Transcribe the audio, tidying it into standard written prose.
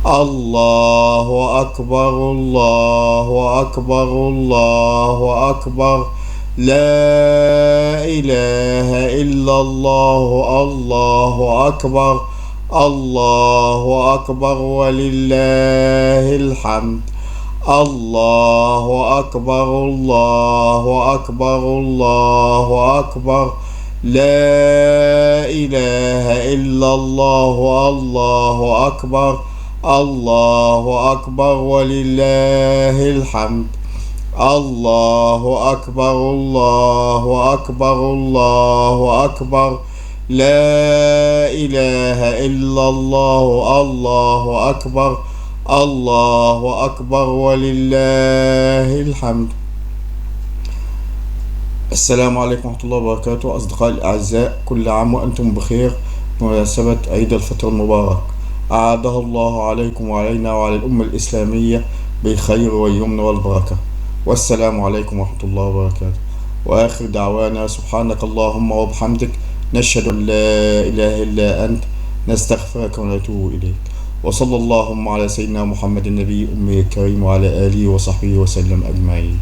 الله أكبر الله أكبر الله أكبر. لا إله إلا الله. الله أكبر. الله أكبر ولله الحمد. الله أكبر الله أكبر الله أكبر. لا إله إلا الله. الله أكبر. الله أكبر ولله الحمد. الله أكبر الله أكبر الله أكبر. لا إله إلا الله. الله أكبر. الله أكبر ولله الحمد. السلام عليكم ورحمة الله وبركاته. أصدقائي الأعزاء، كل عام وأنتم بخير بمناسبة عيد الفطر المبارك. أعاده الله عليكم وعلينا وعلى الأمة الإسلامية بالخير واليمن والبركة. والسلام عليكم ورحمة الله وبركاته. وآخر دعوانا سبحانك اللهم وبحمدك، نشهد أن لا إله إلا أنت، نستغفرك ونتوب إليك. وصلى اللهم على سيدنا محمد النبي أمي الكريم وعلى آله وصحبه وسلم أجمعين.